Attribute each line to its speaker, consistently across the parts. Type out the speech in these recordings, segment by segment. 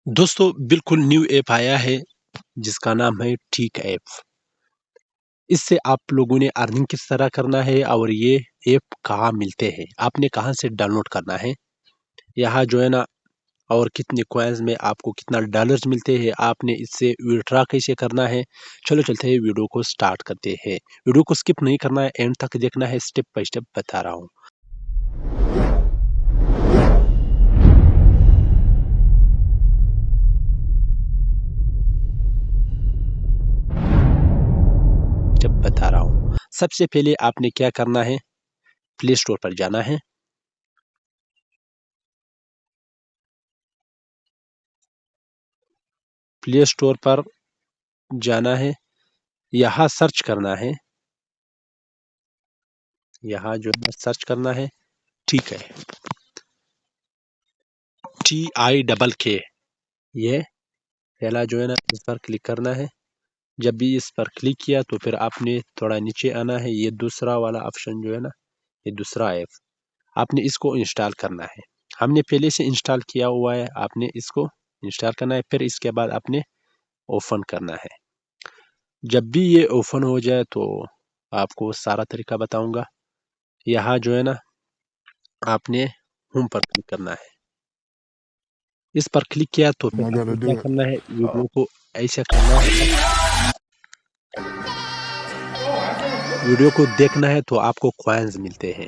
Speaker 1: दोस्तों बिल्कुल new app आया है जिसका नाम है ठीक ऐप। इससे आप लोगों ने अर्निंग किस तरह करना है और ये ऐप कहाँ मिलते हैं, आपने कहाँ से डाउनलोड करना है, यहाँ जो है ना, और कितने कॉइन्स में आपको कितना डॉलर्स मिलते हैं, आपने इससे विड्रॉ कैसे करना है। चलो चलते हैं, वीडियो को स्टार्ट करते हैं। वीडियो को स्किप नहीं करना है, एंड तक देखना है, स्टेप बाय स्टेप बता रहा हूँ। जब बता रहा हूँ, सबसे पहले आपने क्या करना है, प्ले स्टोर पर जाना है। प्ले स्टोर पर जाना है, यहाँ सर्च करना है, यहाँ जो है सर्च करना है ठीक है, TICK। ये पहला जो है ना, इस पर क्लिक करना है। जब भी इस पर क्लिक किया तो फिर आपने थोड़ा नीचे आना है, ये दूसरा वाला ऑप्शन जो है ना, ये दूसरा ऐप, आपने इसको इंस्टॉल करना है। हमने पहले से इंस्टॉल किया हुआ है, आपने इसको इंस्टॉल करना है। फिर इसके बाद आपने ओपन करना है। जब भी ये ओपन हो जाए तो आपको सारा तरीका बताऊंगा। यहाँ जो है ना, आपने होम पर क्लिक करना है। इस पर क्लिक किया तो फिर
Speaker 2: I
Speaker 1: आपको
Speaker 2: gotta
Speaker 1: क्या
Speaker 2: do it.
Speaker 1: करना है, वीडियो को ऐसा करना है, वीडियो को देखना है तो आपको कॉइन्स मिलते हैं।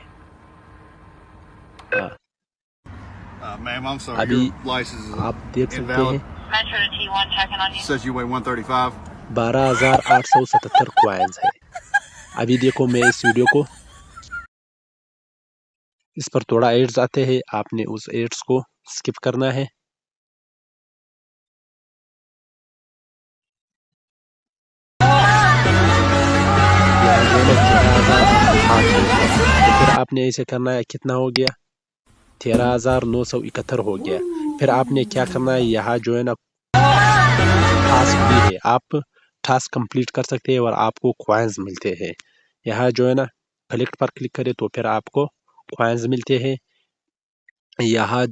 Speaker 1: हाँ,
Speaker 3: Ma'am, I'm sorry.
Speaker 1: अभी
Speaker 3: Your license
Speaker 1: आप देख
Speaker 3: is
Speaker 1: सकते
Speaker 3: invalid.
Speaker 1: हैं
Speaker 4: Metro to T1 checking on you.
Speaker 3: Says you weigh 135.
Speaker 1: 12,877 coins है। अभी देखो, मैं इस वीडियो को, इस पर थोड़ा एड्स आते हैं, आपने उस एड्स को स्किप करना है। यहाँ जो है ना 13,800 है, तो फिर आपने ऐसे करना है, कितना हो गया, 13,971 हो गया। फिर आपने क्या करना है, यहाँ जो है ना टास्क भी है, आप टास्क कंप्लीट कर सकते हैं और आपको कॉइन्स मिलते हैं। यहाँ जो है ना, कलेक्ट पर क्लिक करें तो फिर आपको कॉइन्स मिलते हैं। यहाँ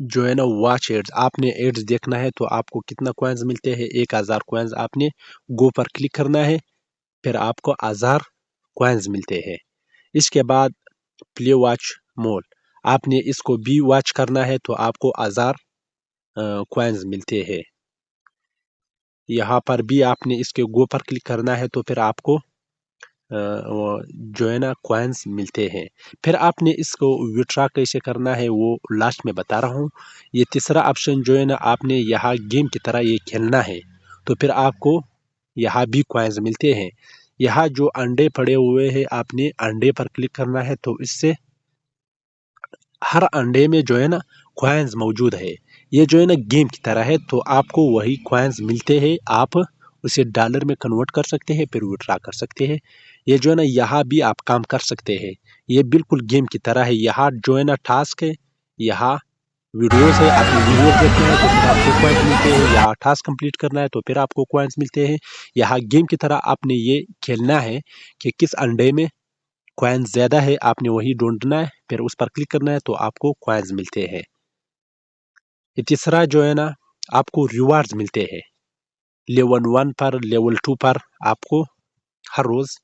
Speaker 1: जो है ना वॉच एड्स, आपने एड्स देखना है तो आपको कितना कॉइन्स मिलते हैं, 1,000 कॉइन्स। आपने गो पर क्लिक करना है, फिर आपको 1,000 कॉइन्स मिलते हैं। इसके बाद प्ले वॉच मोर, आपने इसको भी वॉच करना है तो आपको 1,000 कॉइन्स मिलते हैं। यहाँ पर भी आपने इसके गो पर क्लिक करना है तो फिर आपको जो है ना कॉइन्स मिलते हैं। फिर आपने इसको विड्रॉ कैसे करना है वो लास्ट में बता रहा हूँ। ये तीसरा ऑप्शन जो है ना, आपने यहाँ गेम की तरह ये खेलना है तो फिर आपको यहाँ भी कॉइन्स मिलते हैं। यहाँ जो अंडे पड़े हुए हैं, आपने अंडे पर क्लिक करना है तो इससे हर अंडे में जो है ना कॉइन्स मौजूद है। ये जो है ना गेम की तरह है, तो आपको वही कॉइन्स मिलते हैं, आप उसे डॉलर में कन्वर्ट कर सकते हैं, फिर विड्रॉ कर सकते हैं। ये जो है ना, यहाँ भी आप काम कर सकते हैं। ये बिल्कुल गेम की तरह है। यहाँ जो है ना टास्क है, यहाँ वीडियोस है, आपने वीडियोस देखना है तो फिर आपको कॉइन्स मिलते हैं, यहाँ टास्क कंप्लीट करना है तो फिर आपको कॉइन्स मिलते हैं। यहाँ गेम की तरह आपने ये खेलना है कि किस अंडे में कॉइन्स ज़्यादा है, आपने वही ढूंढना है, फिर उस पर क्लिक करना है तो आपको कॉइन्स मिलते हैं। ये तीसरा जो है ना, आपको रिवार्ड्स मिलते हैं। लेवल 1 पर, लेवल 2 पर आपको हर रोज़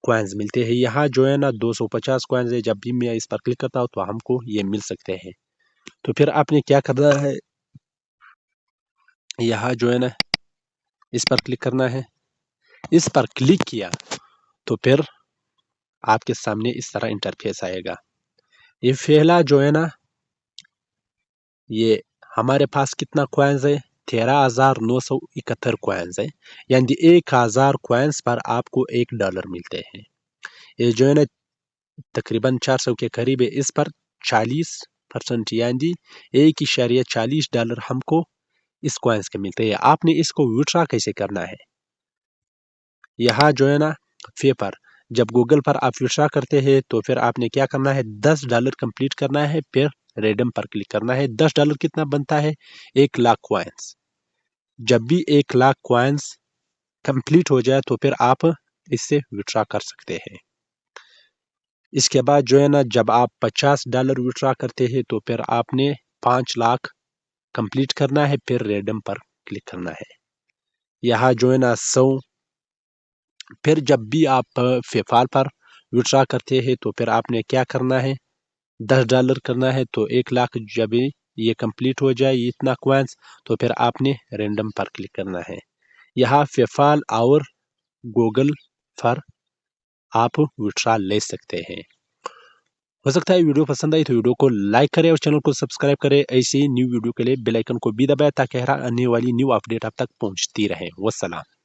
Speaker 1: कॉइन्स मिलते हैं। यहाँ जो है ना 250 कॉइन्स है, जब भी मैं इस पर क्लिक करता हूँ तो हमको ये मिल सकते हैं। तो फिर आपने क्या करना है, यहाँ जो है ना इस पर क्लिक करना है। इस पर क्लिक किया तो फिर आपके सामने इस तरह इंटरफेस आएगा। ये पहला जो है ना, ये हमारे पास कितना कॉइन्स है, 13,971 कॉइन्स है, यानी 1,000 कॉइन्स पर आपको $1 मिलते हैं। ये जो है ना तकरीबन 400 के करीब है। इस पर 40% यानी $1.40 हमको इस कॉइन्स के मिलते हैं। आपने इसको विड्रॉ कैसे करना है, यहाँ जो है ना पे पर, जब गूगल पर आप विड्रॉ करते हैं तो फिर आपने क्या करना है, $10 कंप्लीट करना है, फिर रेडम पर क्लिक करना है। $10 कितना बनता है, 1,00,000 कॉइन्स। जब भी 1,00,000 कॉइन्स कंप्लीट हो जाए तो फिर आप इससे विड्रॉ कर सकते हैं। इसके बाद जो है ना, जब आप $50 विड्रॉ करते हैं तो फिर आपने 5,00,000 कंप्लीट करना है, फिर रेडम पर क्लिक करना है। यहाँ जो है ना 100, फिर जब भी आप पेपाल पर विड्रॉ करते हैं तो फिर आपने क्या करना है, $10 करना है। तो 1 लाख जब ये कंप्लीट हो जाए इतना कॉइन्स, तो फिर आपने रेंडम पर क्लिक करना है। यहाँ पेपाल और गूगल पर आप विड्रॉ ले सकते हैं। हो सकता है वीडियो पसंद आई तो वीडियो को लाइक करें और चैनल को सब्सक्राइब करें। ऐसी न्यू वीडियो के लिए बेल आइकन को भी दबाएं ताकि हर आने वाली न्यू अपडेट आप तक पहुंचती रहे। वस्सलाम।